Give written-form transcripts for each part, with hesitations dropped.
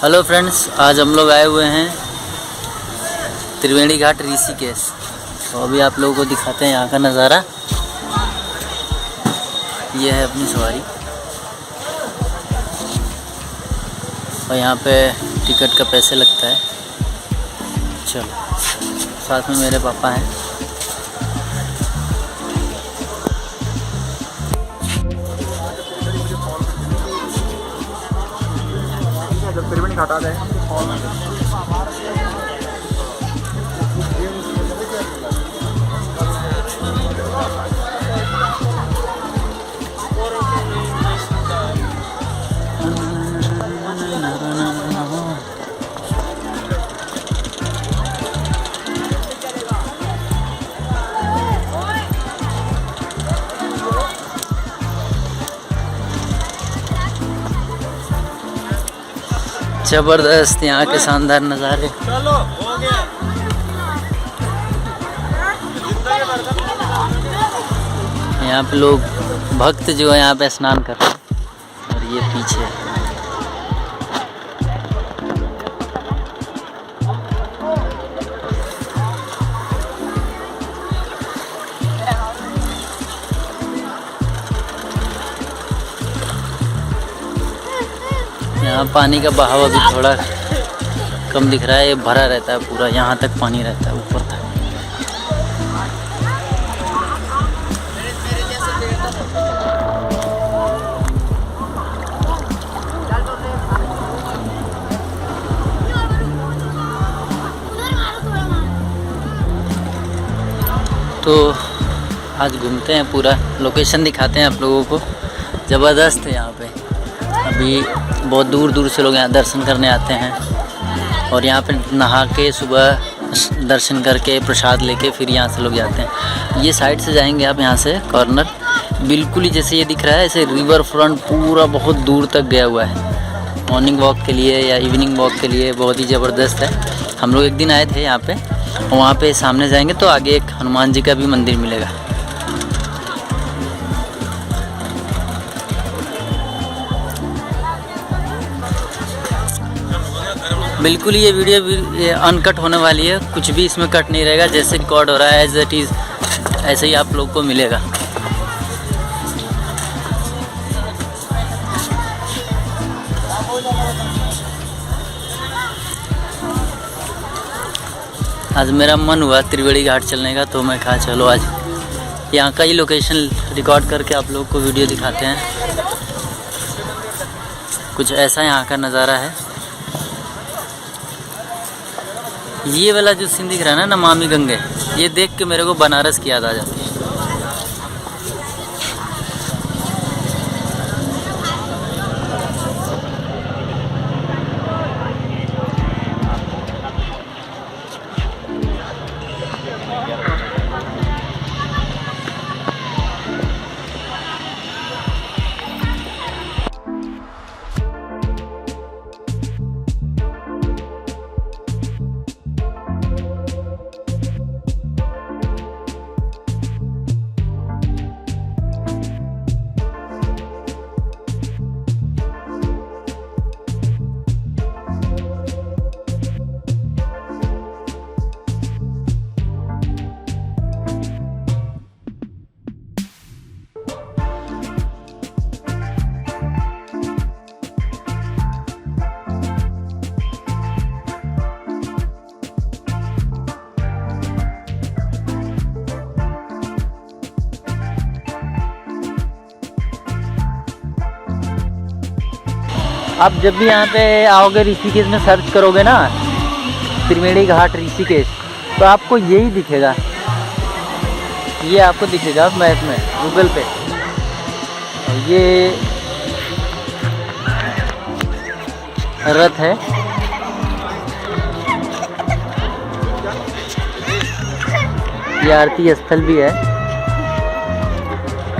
Hello friends, आज हम लोग आए हुए हैं त्रिवेणी घाट ऋषिकेश। तो अभी आप लोगों को दिखाते हैं यहाँ का नज़ारा। ये है अपनी सवारी और यहाँ पे टिकट का पैसे लगता है। चलो, साथ में मेरे पापा हैं। त्रिवेणी घाट आ गए। ज़बरदस्त यहाँ के शानदार नज़ारे। चलो हो गया। यहाँ पे लोग भक्त जो है यहाँ पे स्नान कर रहे हैं और ये पीछे है। यहाँ पानी का बहाव अभी थोड़ा कम दिख रहा है। ये भरा रहता है पूरा, यहाँ तक पानी रहता है ऊपर तक। तो आज घूमते हैं, पूरा लोकेशन दिखाते हैं आप लोगों को। ज़बरदस्त है यहाँ पे। अभी बहुत दूर दूर से लोग यहाँ दर्शन करने आते हैं और यहाँ पे नहा के सुबह दर्शन करके प्रसाद लेके फिर यहाँ से लोग जाते हैं। ये साइड से जाएंगे आप, यहाँ से कॉर्नर बिल्कुल ही जैसे ये दिख रहा है, ऐसे रिवर फ्रंट पूरा बहुत दूर तक गया हुआ है। मॉर्निंग वॉक के लिए या इवनिंग वॉक के लिए बहुत ही ज़बरदस्त है। हम लोग एक दिन आए थे यहाँ पे, और वहाँ पे सामने जाएंगे तो आगे एक हनुमान जी का भी मंदिर मिलेगा। बिल्कुल ये वीडियो अनकट होने वाली है, कुछ भी इसमें कट नहीं रहेगा। जैसे रिकॉर्ड हो रहा है एज इट इज़ ऐसे ही आप लोग को मिलेगा। आज मेरा मन हुआ त्रिवेणी घाट चलने का, तो मैं कहा चलो आज यहाँ का ही लोकेशन रिकॉर्ड करके आप लोग को वीडियो दिखाते हैं। कुछ ऐसा यहाँ का नज़ारा है। ये वाला जो सीन दिख रहा है ना, नमामि गंगे, ये देख के मेरे को बनारस की याद आ जाती है। आप जब भी यहाँ पे आओगे ऋषिकेश में सर्च करोगे ना, त्रिवेणी घाट ऋषिकेश, तो आपको यही दिखेगा। ये आपको दिखेगा मैप में, गूगल पे। ये रथ है, ये आरती स्थल भी है।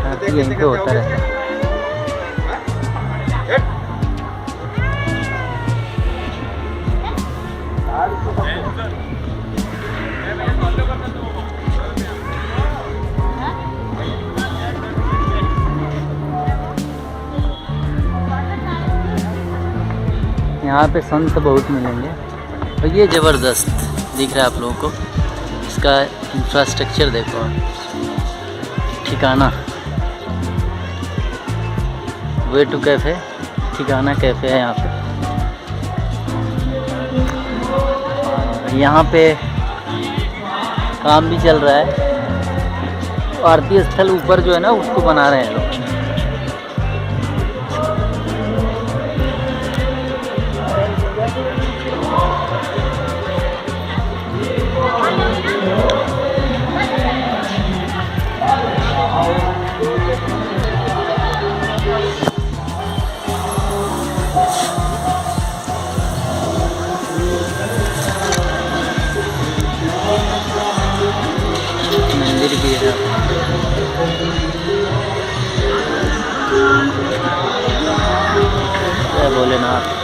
आरती यहीं पे होता रहता है। यहाँ पे संत बहुत मिलेंगे। और ये ज़बरदस्त दिख रहा है आप लोगों को, इसका इंफ्रास्ट्रक्चर देखो, ठिकाना वे टू कैफ़े, ठिकाना कैफ़े है यहाँ पे। यहाँ पे काम भी चल रहा है, आरती स्थल ऊपर जो है ना उसको बना रहे हैं लोग। मंदिर भी है, जय भोलेनाथ।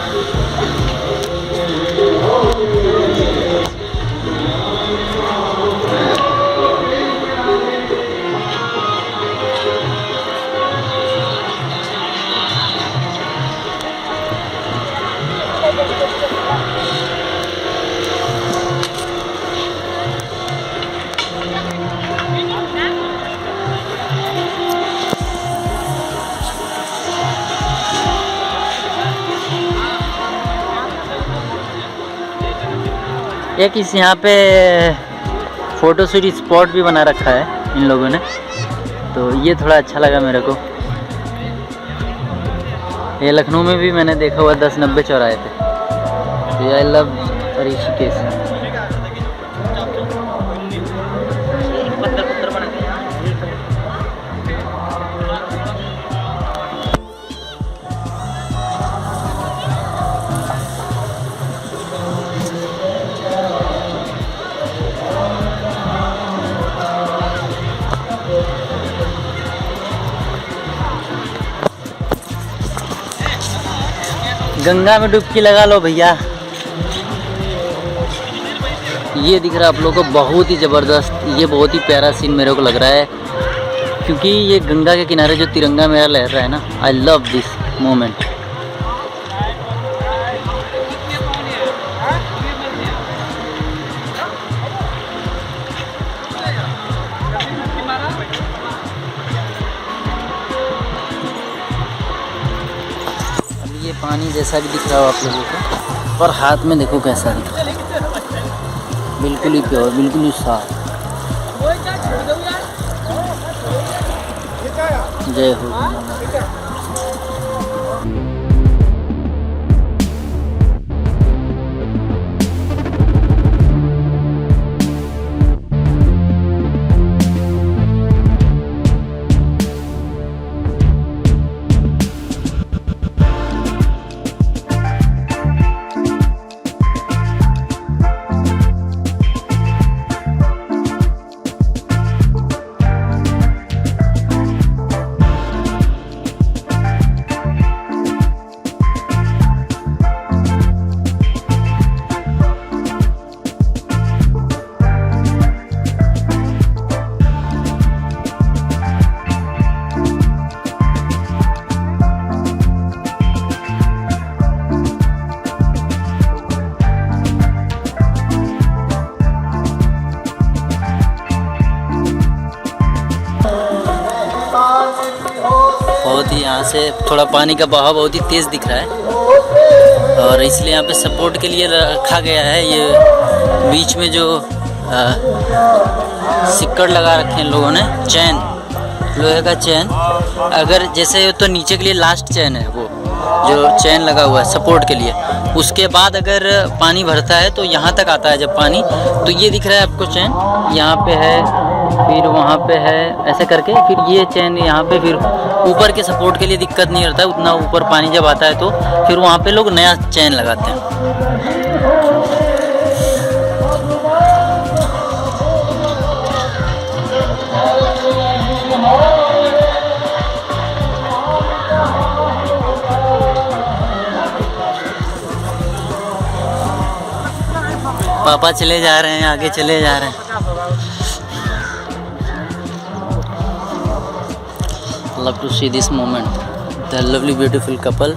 एक इस यहाँ पे फ़ोटोशूट स्पॉट भी बना रखा है इन लोगों ने, तो ये थोड़ा अच्छा लगा मेरे को। ये लखनऊ में भी मैंने देखा हुआ 10-90 चौराहे पे। तो आई लव ऋषिकेश। गंगा में डुबकी लगा लो भैया। ये दिख रहा है आप लोगों को, बहुत ही ज़बरदस्त, ये बहुत ही प्यारा सीन मेरे को लग रहा है, क्योंकि ये गंगा के किनारे जो तिरंगा मेरा लहर रहा है ना, आई लव दिस मोमेंट। अब ये पानी जैसा भी दिख रहा हो आप लोगों को, और हाथ में देखो कैसा दिख रहा है, बिल्कुल ही प्योर, बिल्कुल ही साफ। जय हो। बहुत ही यहाँ से थोड़ा पानी का बहाव बहुत ही तेज़ दिख रहा है, और इसलिए यहाँ पे सपोर्ट के लिए रखा गया है। ये बीच में जो सिक्कड़ लगा रखे हैं लोगों ने, चैन, लोहे का चैन, अगर जैसे तो नीचे के लिए लास्ट चैन है, वो जो चैन लगा हुआ है सपोर्ट के लिए, उसके बाद अगर पानी भरता है तो यहाँ तक आता है जब पानी, तो ये दिख रहा है आपको चैन यहाँ पे है, फिर वहाँ पे है, ऐसे करके फिर ये चैन यहाँ पे, फिर ऊपर के सपोर्ट के लिए दिक्कत नहीं होता है उतना, ऊपर पानी जब आता है तो फिर वहाँ पे लोग नया चैन लगाते हैं। पापा चले जा रहे हैं, आगे चले जा रहे हैं। Love to see this moment, the lovely beautiful couple.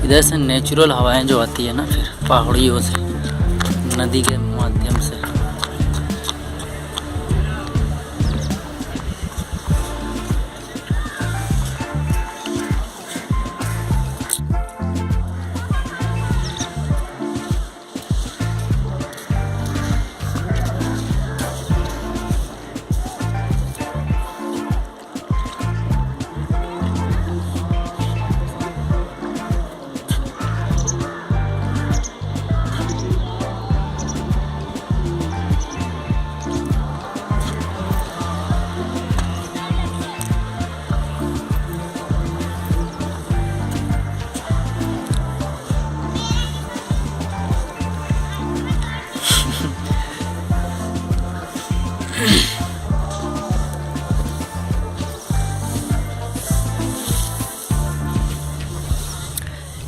इधर से नेचुरल हवाएं जो आती है ना, फिर पहाड़ियों से, नदी के माध्यम से।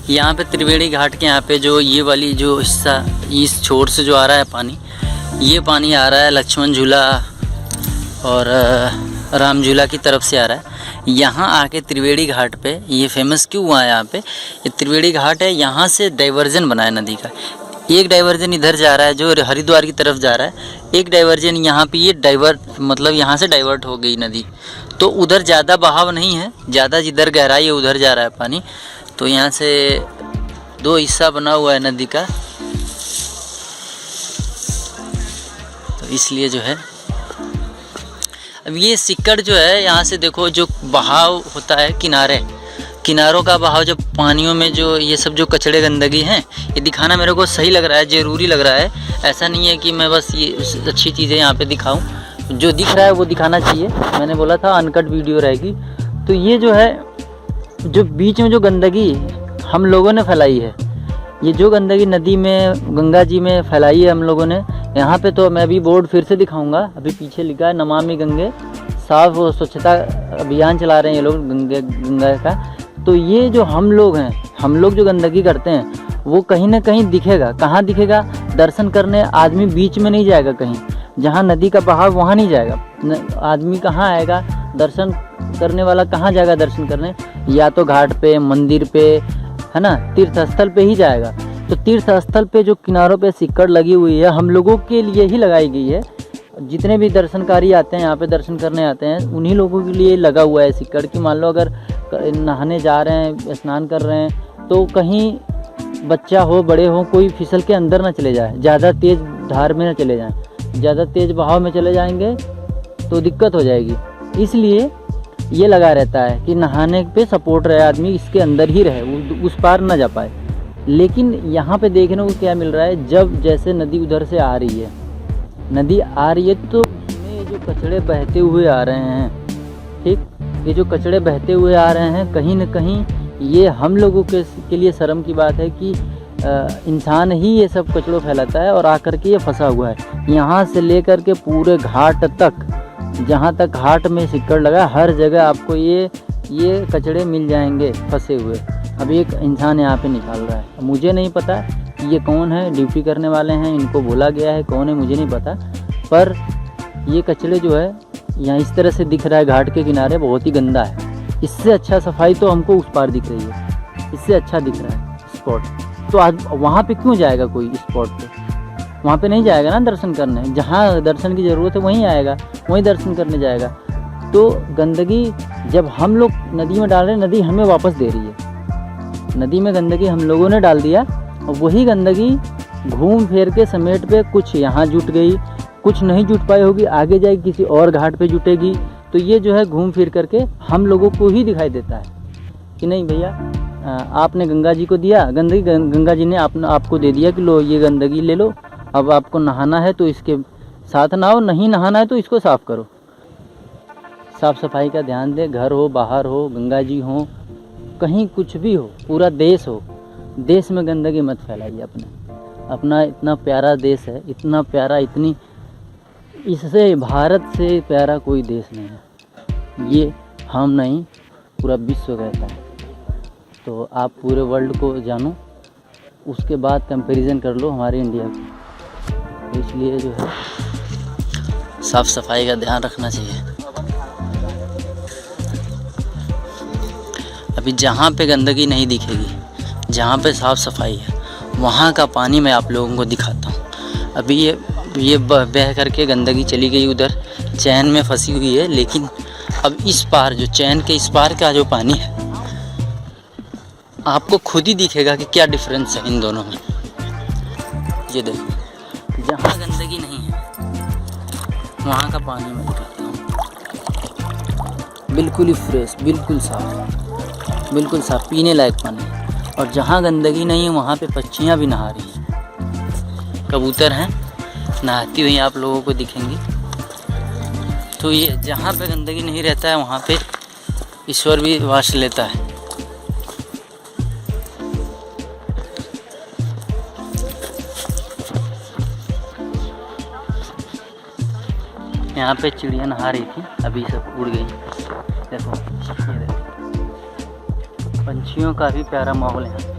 यहाँ पे त्रिवेणी घाट के यहाँ पे जो ये वाली जो हिस्सा, इस छोर से जो आ रहा है पानी, ये पानी आ रहा है लक्ष्मण झूला और राम झूला की तरफ से आ रहा है। यहाँ आके त्रिवेणी घाट पे ये फेमस क्यों हुआ है, यहाँ पे ये त्रिवेणी घाट है, यहाँ से डाइवर्जन बना है नदी का। एक डाइवर्जन इधर जा रहा है जो हरिद्वार की तरफ जा रहा है, एक डाइवर्जन यहाँ पे ये डाइवर्ट मतलब यहाँ से डाइवर्ट हो गई नदी, तो उधर ज़्यादा बहाव नहीं है, ज़्यादा जिधर गहराई है उधर जा रहा है पानी। तो यहाँ से दो हिस्सा बना हुआ है नदी का, तो इसलिए जो है अब ये सिक्कड़ जो है, यहाँ से देखो जो बहाव होता है किनारों का बहाव, जब पानियों में जो ये सब जो कचड़े गंदगी हैं, ये दिखाना मेरे को सही लग रहा है, ज़रूरी लग रहा है। ऐसा नहीं है कि मैं बस ये अच्छी चीज़ें यहाँ पे दिखाऊं, जो दिख रहा है वो दिखाना चाहिए। मैंने बोला था अनकट वीडियो रहेगी। तो ये जो है, जो बीच में जो गंदगी हम लोगों ने फैलाई है, ये जो गंदगी नदी में, गंगा जी में फैलाई है हम लोगों ने, यहाँ पे तो मैं अभी बोर्ड फिर से दिखाऊंगा। अभी पीछे लिखा है नमामि गंगे, साफ और स्वच्छता अभियान चला रहे हैं ये लोग गंगा का। तो ये जो हम लोग हैं, हम लोग जो गंदगी करते हैं वो कहीं ना कहीं दिखेगा। कहाँ दिखेगा? दर्शन करने आदमी बीच में नहीं जाएगा, कहीं जहाँ नदी का बहाव वहाँ नहीं जाएगा। आदमी कहाँ आएगा दर्शन करने वाला, कहाँ जाएगा दर्शन करने? या तो घाट पे, मंदिर पे, है ना, तीर्थ स्थल पे ही जाएगा। तो तीर्थ स्थल पे जो किनारों पे सिक्कड़ लगी हुई है, हम लोगों के लिए ही लगाई गई है। जितने भी दर्शनकारी आते हैं यहाँ पे दर्शन करने आते हैं, उन्हीं लोगों के लिए लगा हुआ है सिक्कड़। कि मान लो अगर नहाने जा रहे हैं, स्नान कर रहे हैं, तो कहीं बच्चा हो, बड़े हो, कोई फिसल के अंदर ना चले जाए, ज़्यादा तेज़ धार में ना चले जाएं। ज़्यादा तेज़ बहाव में चले जाएंगे तो दिक्कत हो जाएगी। इसलिए ये लगा रहता है कि नहाने पे सपोर्ट रहे, आदमी इसके अंदर ही रहे, उस पार ना जा पाए। लेकिन यहाँ पे देखने को क्या मिल रहा है, जब जैसे नदी उधर से आ रही है, नदी आ रही है तो इसमें जो कचड़े बहते हुए आ रहे हैं, ठीक, ये जो कचड़े बहते हुए आ रहे हैं, कहीं न कहीं ये हम लोगों के लिए शर्म की बात है कि इंसान ही ये सब कचड़ों फैलाता है और आकर के ये फंसा हुआ है। यहाँ से लेकर के पूरे घाट तक, जहाँ तक घाट में सिक्कड़ लगा, हर जगह आपको ये कचड़े मिल जाएंगे फंसे हुए। अब एक इंसान यहाँ पे निकाल रहा है, मुझे नहीं पता कि ये कौन है, ड्यूटी करने वाले हैं, इनको बोला गया है, कौन है मुझे नहीं पता। पर ये कचड़े जो है यहाँ इस तरह से दिख रहा है घाट के किनारे, बहुत ही गंदा है। इससे अच्छा सफाई तो हमको उस पार दिख रही है, इससे अच्छा दिख रहा है स्पॉट। तो आज वहाँ पे क्यों जाएगा कोई स्पॉट पे? वहाँ पे नहीं जाएगा ना दर्शन करने, जहाँ दर्शन की ज़रूरत है वहीं आएगा, वहीं दर्शन करने जाएगा। तो गंदगी जब हम लोग नदी में डाल रहे हैं, नदी हमें वापस दे रही है। नदी में गंदगी हम लोगों ने डाल दिया और वही गंदगी घूम फिर के समेट पे कुछ यहाँ जुट गई, कुछ नहीं जुट पाई होगी, आगे जाएगी किसी और घाट पे जुटेगी। तो ये जो है घूम फिर करके हम लोगों को ही दिखाई देता है कि नहीं भैया, आपने गंगा जी को दिया गंदगी, गंगा जी ने आपको दे दिया कि लो ये गंदगी ले लो, अब आपको नहाना है तो इसके साथ नहाओ, नहीं नहाना है तो इसको साफ़ करो। साफ़ सफाई का ध्यान दे, घर हो, बाहर हो, गंगा जी हो, कहीं कुछ भी हो, पूरा देश हो, देश में गंदगी मत फैलाइए। अपना इतना प्यारा देश है, इतना प्यारा, इतनी, इससे भारत से प्यारा कोई देश नहीं है। ये हम नहीं, पूरा विश्व कहता है। तो आप पूरे वर्ल्ड को जानो, उसके बाद कंपैरिजन कर लो हमारे इंडिया की। तो इसलिए जो है साफ़ सफाई का ध्यान रखना चाहिए। अभी जहाँ पे गंदगी नहीं दिखेगी, जहाँ पे साफ़ सफाई है वहाँ का पानी मैं आप लोगों को दिखाता हूँ। अभी ये बह करके गंदगी चली गई उधर चैन में फंसी हुई है, लेकिन अब इस पार जो चैन के इस पार का जो पानी है आपको खुद ही दिखेगा कि क्या डिफरेंस है इन दोनों में। ये देखो, जहाँ गंदगी नहीं है वहाँ का पानी मैं दिखाता हूँ, बिल्कुल ही फ्रेश, बिल्कुल साफ़ पीने लायक पानी। और जहाँ गंदगी नहीं है वहाँ पे पक्षियाँ भी नहा रही हैं, कबूतर हैं नहाती हुई आप लोगों को दिखेंगी। तो ये जहाँ पे गंदगी नहीं रहता है वहाँ पे ईश्वर भी वास लेता है। यहाँ पे चिड़िया नहा रही थी, अभी सब उड़ गई। देखो ये देखो, पंछियों का भी प्यारा माहौल है।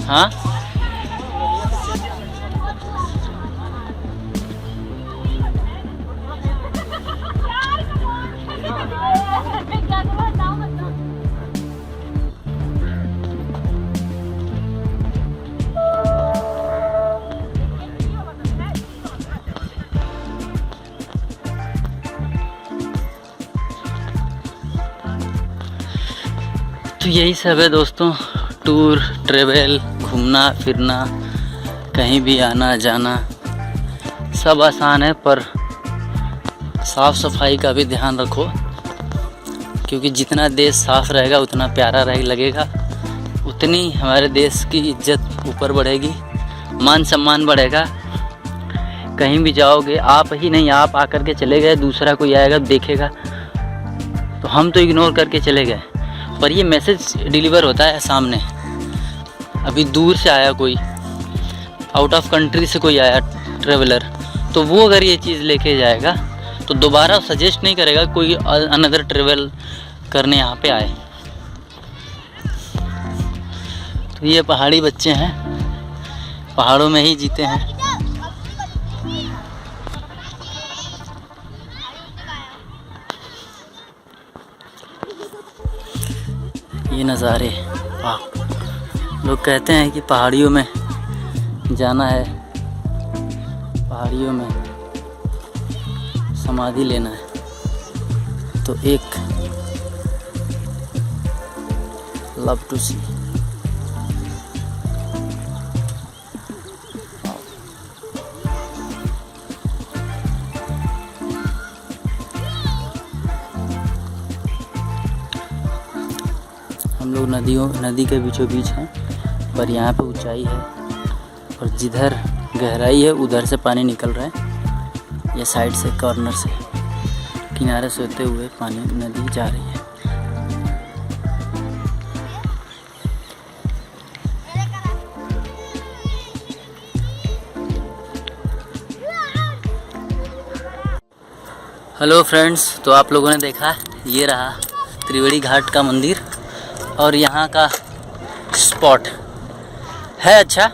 हाँ तो यही सब है दोस्तों, टूर ट्रेवल, घूमना फिरना, कहीं भी आना जाना सब आसान है, पर साफ़ सफाई का भी ध्यान रखो, क्योंकि जितना देश साफ़ रहेगा उतना प्यारा लगेगा, उतनी हमारे देश की इज्जत ऊपर बढ़ेगी, मान सम्मान बढ़ेगा। कहीं भी जाओगे आप ही नहीं, आप आकर के चले गए, दूसरा कोई आएगा देखेगा तो हम तो इग्नोर करके चले गए, पर ये मैसेज डिलीवर होता है सामने। अभी दूर से आया कोई, आउट ऑफ कंट्री से कोई आया ट्रेवलर, तो वो अगर ये चीज़ लेके जाएगा तो दोबारा सजेस्ट नहीं करेगा कोई अनदर ट्रेवल करने यहाँ पे आए। तो ये पहाड़ी बच्चे हैं, पहाड़ों में ही जीते हैं। ये नज़ारे, वाह। लोग कहते हैं कि पहाड़ियों में जाना है, पहाड़ियों में समाधि लेना है, तो एक लव टू सी। हम लोग नदी के बीचों बीच हैं, पर यहाँ पे ऊंचाई है और जिधर गहराई है उधर से पानी निकल रहा है। ये साइड से कॉर्नर से किनारे से होते हुए पानी नदी जा रही है। हेलो फ्रेंड्स, तो आप लोगों ने देखा ये रहा त्रिवेणी घाट का मंदिर और यहाँ का स्पॉट है अच्छा,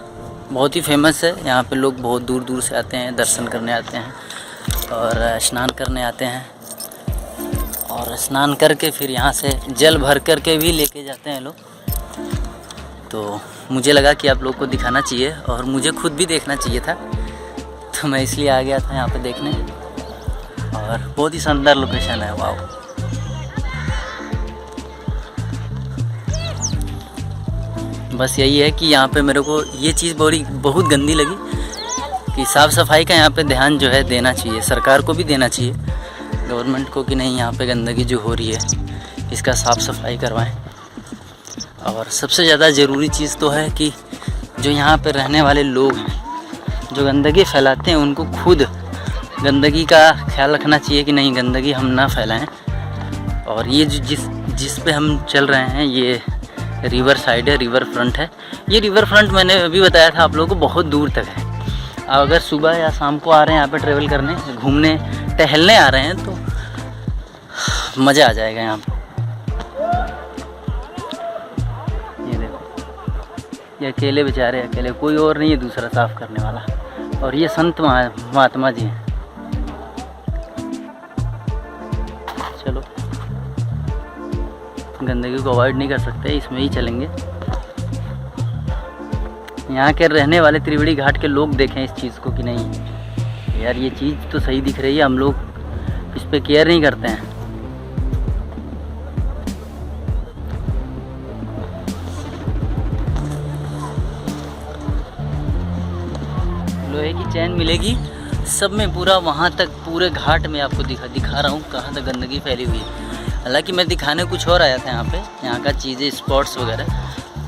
बहुत ही फेमस है। यहाँ पे लोग बहुत दूर दूर से आते हैं, दर्शन करने आते हैं और स्नान करने आते हैं, और स्नान करके फिर यहाँ से जल भर करके भी लेके जाते हैं लोग। तो मुझे लगा कि आप लोग को दिखाना चाहिए और मुझे खुद भी देखना चाहिए था, तो मैं इसलिए आ गया था यहाँ पे देखने। और बहुत ही शानदार लोकेशन है, वाह। बस यही है कि यहाँ पे मेरे को ये चीज़ बहुत गंदी लगी कि साफ़ सफाई का यहाँ पे ध्यान जो है देना चाहिए, सरकार को भी देना चाहिए, गवर्नमेंट को, कि नहीं यहाँ पे गंदगी जो हो रही है इसका साफ़ सफाई करवाएं। और सबसे ज़्यादा ज़रूरी चीज़ तो है कि जो यहाँ पे रहने वाले लोग हैं जो गंदगी फैलाते हैं, उनको खुद गंदगी का ख्याल रखना चाहिए कि नहीं गंदगी हम ना फैलाएं। और ये जिस पे हम चल रहे हैं ये रिवर साइड है, रिवर फ्रंट है। ये रिवर फ्रंट मैंने अभी बताया था आप लोगों को बहुत दूर तक है। अगर सुबह या शाम को आ रहे हैं यहाँ पे ट्रेवल करने, घूमने टहलने आ रहे हैं तो मज़ा आ जाएगा यहाँ पे। ये देखो, ये अकेले बेचारे, अकेले, कोई और नहीं है दूसरा साफ़ करने वाला। और ये संत महात्मा जी हैं। चलो गंदगी को अवॉइड नहीं कर सकते, इसमें ही चलेंगे। यहाँ के रहने वाले त्रिवेणी घाट के लोग देखें इस चीज़ को कि नहीं यार ये चीज़ तो सही दिख रही है, हम लोग इस पे केयर नहीं करते हैं। लोहे की चैन मिलेगी सब में, पूरा वहाँ तक पूरे घाट में आपको दिखा रहा हूँ कहाँ तक गंदगी फैली हुई है। हालांकि मैं दिखाने कुछ और आया था यहाँ पे, यहाँ का चीज़ें स्पॉट्स वगैरह,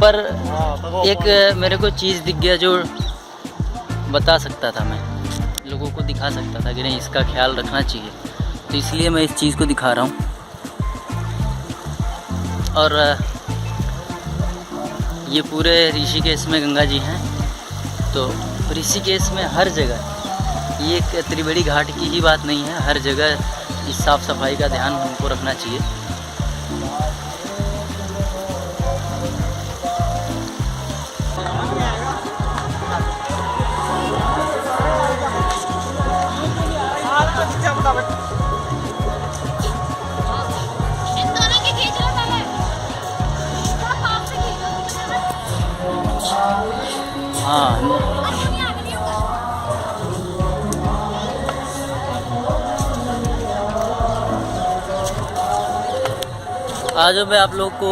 पर एक मेरे को चीज़ दिख गया जो बता सकता था, मैं लोगों को दिखा सकता था कि नहीं इसका ख्याल रखना चाहिए, तो इसलिए मैं इस चीज़ को दिखा रहा हूँ। और ये पूरे ऋषिकेश में गंगा जी हैं, तो ऋषिकेश में हर जगह, ये एक त्रिवेणी घाट की ही बात नहीं है, हर जगह इस साफ़ सफाई का ध्यान हमको रखना चाहिए। हाँ आज मैं आप लोग को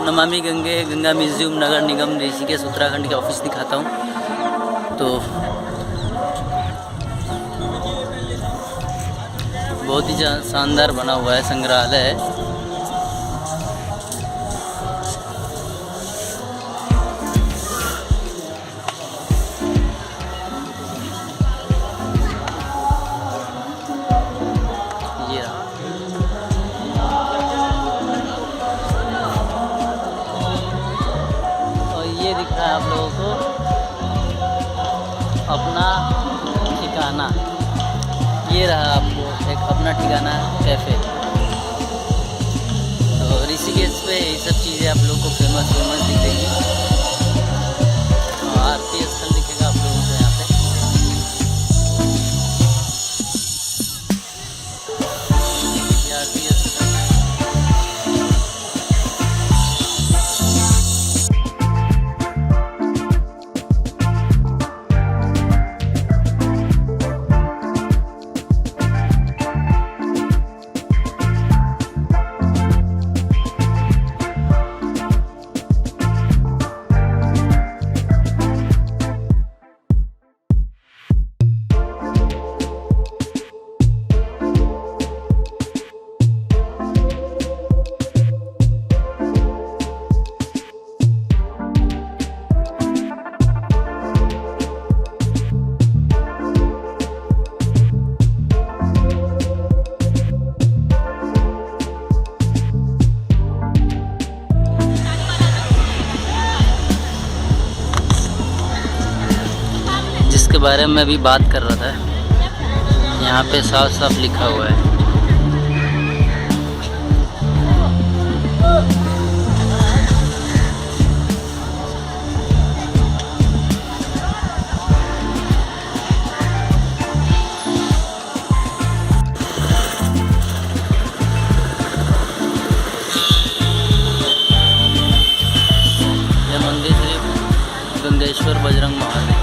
नमामि गंगा म्यूजियम नगर निगम ऋषिकेश उत्तराखंड के ऑफिस दिखाता हूँ। तो बहुत ही शानदार बना हुआ है, संग्रहालय है। दिख रहा है आप लोगों को अपना ठिकाना, ये रहा आपको एक अपना ठिकाना कैफ़े। तो ऋषिकेश पे ये सब चीज़ें आप लोगों को फेमस दिखेंगी। आरती स्थल दिखेगा आप लोगों को यहाँ पे। आरती स्थल के बारे में भी बात कर रहा था, यहाँ पे साफ साफ लिखा हुआ है। यह मंदिर श्री गंगेश्वर बजरंग महादेव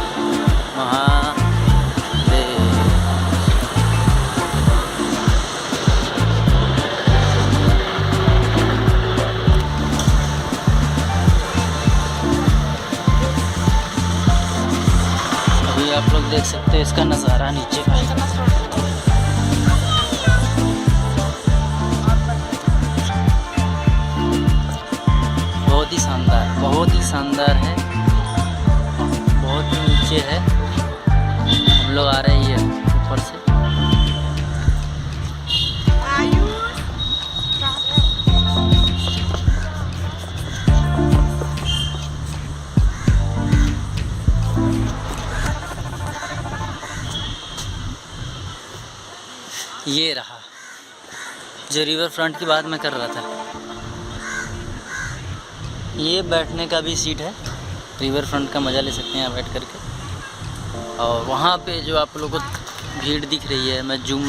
अभी आप लोग देख सकते हैं इसका नज़ारा नीचे का। बहुत ही शानदार है, बहुत ही नीचे है। हम लोग आ रहे हैं ये ऊपर से। ये रहा जो रिवर फ्रंट की बात मैं कर रहा था, ये बैठने का भी सीट है, रिवर फ्रंट का मज़ा ले सकते हैं यहाँ बैठ करके। और वहाँ पे जो आप लोगों को भीड़ दिख रही है, मैं जूम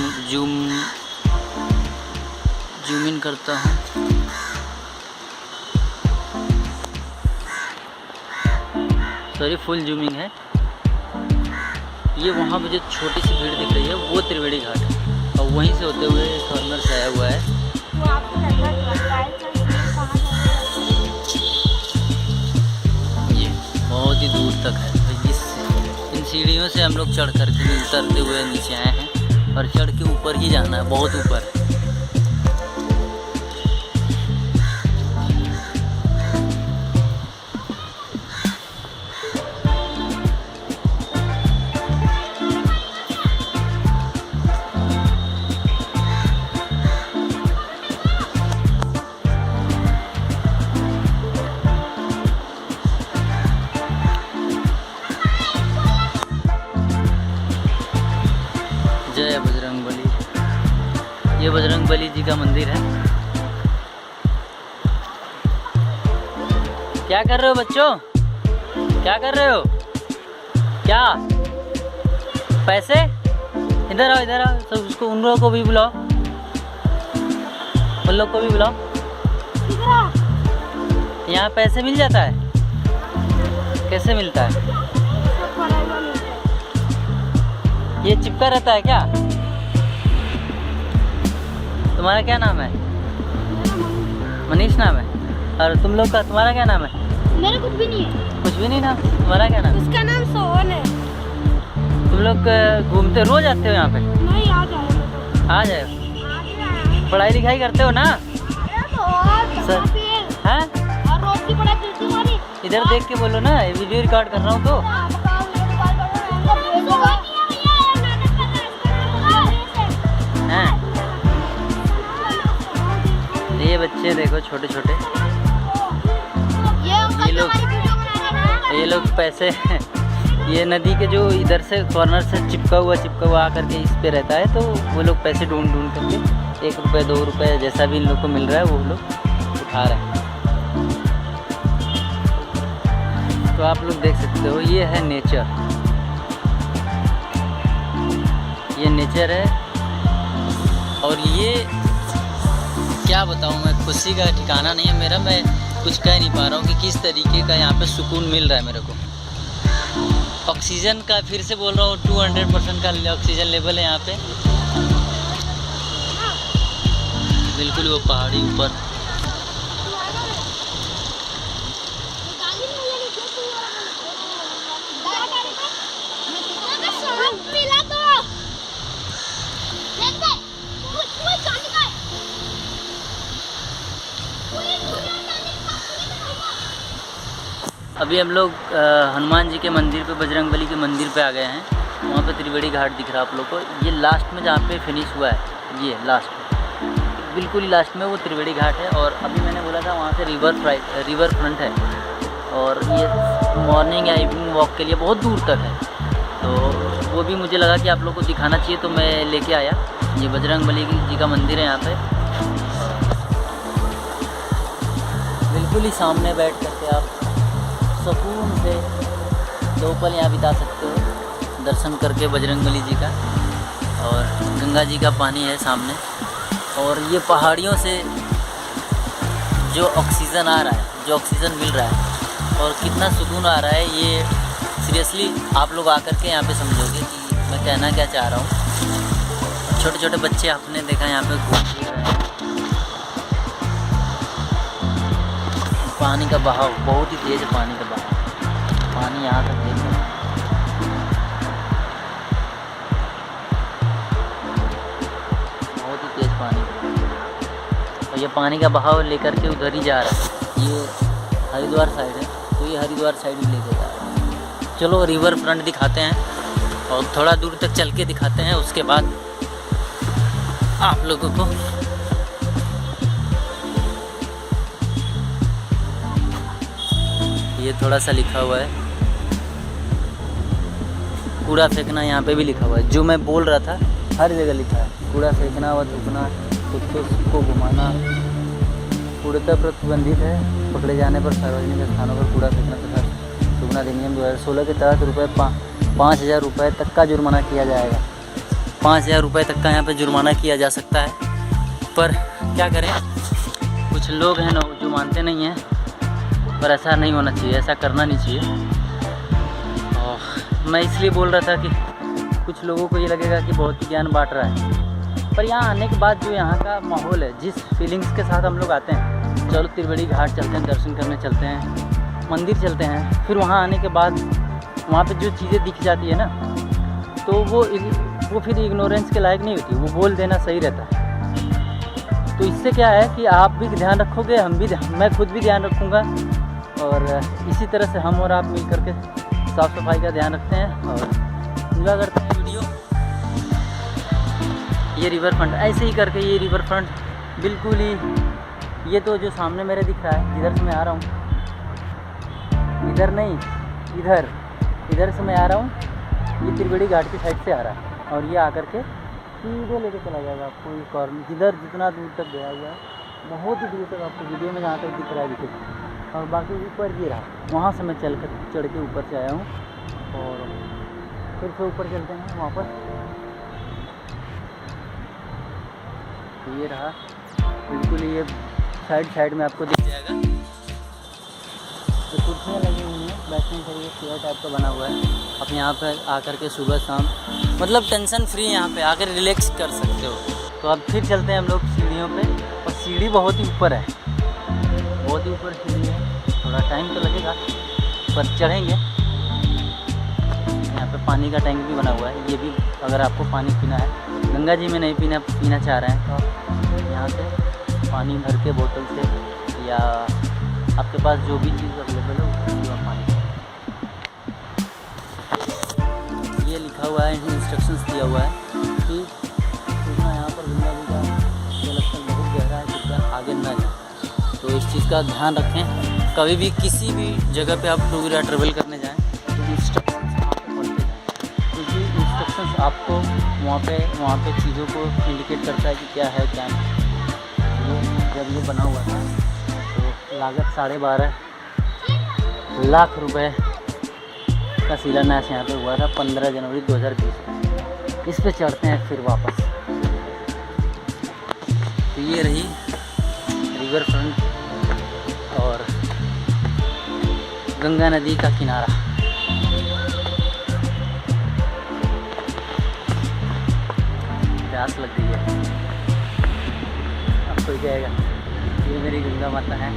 इन करता हूँ। सॉरी फुल जूमिंग है। ये वहाँ पे जो छोटी सी भीड़ दिख रही है वो त्रिवेणी घाट है, और वहीं से होते हुए कॉर्नर से आया हुआ है। ये बहुत ही दूर तक है। इन सीढ़ियों से हम लोग चढ़ कर के उतरते हुए नीचे आए हैं, और चढ़ के ऊपर ही जाना है, बहुत ऊपर। जय बजरंगबली। ये बजरंगबली जी का मंदिर है। क्या कर रहे हो बच्चों, क्या कर रहे हो? क्या पैसे? इधर आओ, इधर आओ। तो उसको, उन लोगों को भी बुलाओ, उन लोग को भी बुलाओ। यहाँ पैसे मिल जाता है? कैसे मिलता है? ये चिपका रहता है क्या? तुम्हारा क्या नाम है? मनीष नाम है। और तुम लोग का, तुम्हारा क्या नाम है? मेरा कुछ भी नहीं है। कुछ भी नहीं नाम? तुम्हारा क्या नाम? उसका नाम सोहन है। तुम लोग घूमते रोज आते हो यहाँ पे? नहीं, आ जाए। आ जाए। पढ़ाई लिखाई करते हो ना? सर हैं? और रोज की पढ़ाई करती हमारी। इधर देख के बोलो ना, वीडियो रिकॉर्ड कर रहा हूँ तो। हैं? ये बच्चे देखो छोटे छोटे, ये लोग पैसे ये नदी के जो इधर से कॉर्नर से चिपका हुआ आकर के इस पे रहता है, तो वो लोग पैसे ढूंढ करके 1 रुपये 2 रुपये जैसा भी इन लोग को मिल रहा है वो लोग उठा रहे हैं। तो आप लोग देख सकते हो, ये है नेचर, ये नेचर है। और ये क्या बताऊँ मैं, खुशी का ठिकाना नहीं है मेरा। मैं कुछ कह नहीं पा रहा हूँ कि किस तरीके का यहाँ पे सुकून मिल रहा है मेरे को। ऑक्सीजन का, फिर से बोल रहा हूँ, 200% का ऑक्सीजन लेवल है यहाँ पे। बिल्कुल वो पहाड़ी ऊपर। अभी हम लोग हनुमान जी के मंदिर पे, बजरंगबली के मंदिर पे आ गए हैं। वहाँ पे त्रिवेणी घाट दिख रहा है आप लोग को। ये लास्ट में जहाँ पे फिनिश हुआ है, ये लास्ट में, बिल्कुल ही लास्ट में वो त्रिवेणी घाट है। और अभी मैंने बोला था वहाँ से रिवर फ्रंट है, और ये मॉर्निंग या इवनिंग वॉक के लिए बहुत दूर तक है। तो वो भी मुझे लगा कि आप लोग को दिखाना चाहिए, तो मैं लेके आया। ये बजरंगबली जी का मंदिर है यहाँ पे, बिल्कुल ही सामने बैठ करके आप सुकून से 2 पल यहाँ बिता सकते हो दर्शन करके बजरंगबली जी का। और गंगा जी का पानी है सामने, और ये पहाड़ियों से जो ऑक्सीजन आ रहा है, जो ऑक्सीजन मिल रहा है, और कितना सुकून आ रहा है, ये सीरियसली आप लोग आकर के यहाँ पे समझोगे कि मैं कहना क्या चाह रहा हूँ। छोटे छोटे बच्चे आपने देखा यहाँ पे घूम फिर रहे हैं। पानी का बहाव बहुत ही तेज़ है, पानी का बहाव, पानी यहाँ तक देखो, बहुत ही तेज़ पानी। और ये पानी का बहाव लेकर के उधर ही जा रहा है। ये हरिद्वार साइड है, तो ये हरिद्वार साइड ही लेके जा रहा है। चलो रिवर फ्रंट दिखाते हैं, और थोड़ा दूर तक चल के दिखाते हैं, उसके बाद आप लोगों को। ये थोड़ा सा लिखा हुआ है, कूड़ा फेंकना यहाँ पे भी लिखा हुआ है। जो मैं बोल रहा था हर जगह लिखा है, कूड़ा फेंकना व थूकना, कुत्तों को घुमाना पूर्णतः प्रतिबंधित है। पकड़े जाने पर सार्वजनिक स्थानों पर कूड़ा फेंकना तथा थूकना अधिनियम 2016 के तहत 5,000 रुपये तक का जुर्माना किया जाएगा। 5,000 रुपये तक का यहाँ पे जुर्माना किया जा सकता है। पर क्या करें, कुछ लोग हैं ना जो मानते नहीं हैं, पर ऐसा नहीं होना चाहिए, ऐसा करना नहीं चाहिए। मैं इसलिए बोल रहा था कि कुछ लोगों को ये लगेगा कि बहुत ही ज्ञान बांट रहा है, पर यहाँ आने के बाद जो यहाँ का माहौल है, जिस फीलिंग्स के साथ हम लोग आते हैं, चलो त्रिवेणी घाट चलते हैं, दर्शन करने चलते हैं, मंदिर चलते हैं, फिर वहाँ आने के बाद वहाँ पे जो चीज़ें दिख जाती है ना, तो वो फिर इग्नोरेंस के लायक नहीं होती, वो बोल देना सही रहता है। तो इससे क्या है कि आप भी ध्यान रखोगे, मैं खुद भी ध्यान रखूँगा, और इसी तरह से हम और आप मिल करके साफ़ सफाई का ध्यान रखते हैं और पूरा करते हैं वीडियो। ये रिवर फ्रंट ऐसे ही करके, ये रिवर फ्रंट बिल्कुल ही, ये तो जो सामने मेरे दिख रहा है, जिधर से मैं आ रहा हूँ, इधर नहीं, इधर से मैं आ रहा हूँ, ये त्रिवेणी घाट की साइड से आ रहा है, और ये आकर के सीधे लेके चला जाएगा आपको ये कॉर्नर, जिधर जितना दूर तक गया हुआ है, बहुत ही दूर तक आपको वीडियो में जहाँ तक दिख रहा है दिखे, और बाकी ऊपर ये रहा, वहाँ से मैं चढ़ के ऊपर से आया हूँ, और फिर से ऊपर चलते हैं वहाँ पर। तो ये रहा बिल्कुल, ये साइड में आपको दिख जाएगा। तो कुर्सियाँ लगी हुई हैं बैठने के लिए, चेयर टाइप का बना हुआ है। आप यहाँ पर आकर के सुबह शाम मतलब टेंशन फ्री यहाँ पे आकर रिलैक्स कर सकते हो। तो अब फिर चलते हैं हम लोग सीढ़ियों पे, और सीढ़ी बहुत ही ऊपर है, बहुत ही ऊपर सीढ़ी है, थोड़ा टाइम तो लगेगा पर चढ़ेंगे। यहाँ पे पानी का टैंक भी बना हुआ है, ये भी अगर आपको पानी पीना है, गंगा जी में नहीं पीना चाह रहे हैं, तो यहाँ से पानी भर के बोतल से, या आपके पास जो भी चीज़ अवेलेबल है उससे आप पानी। ये लिखा हुआ है, इंस्ट्रक्शंस दिया हुआ है कि सूचना यहाँ पर गंगा जी का जलस्तर बहुत गहरा है, कृपया आगे न जाए। तो इस चीज़ का ध्यान रखें, कभी भी किसी भी जगह पे आप टूर या ट्रेवल करने जाएं तो इंस्ट्रक्शंस वहाँ पर पढ़ते जाएँ, क्योंकि इंस्ट्रक्शंस आपको वहाँ पे चीज़ों को इंडिकेट करता है कि क्या है क्या नहीं। जब ये बना हुआ था तो लागत 12.5 लाख रुपए का शिलान्यास यहाँ पे हुआ था 15 जनवरी 2020। इस पे चढ़ते हैं फिर वापस। तो ये रही रिवर फ्रंट और गंगा नदी का किनारा। प्यास लग गई है, अब कोई जाएगा। ये मेरी गंगा माता है।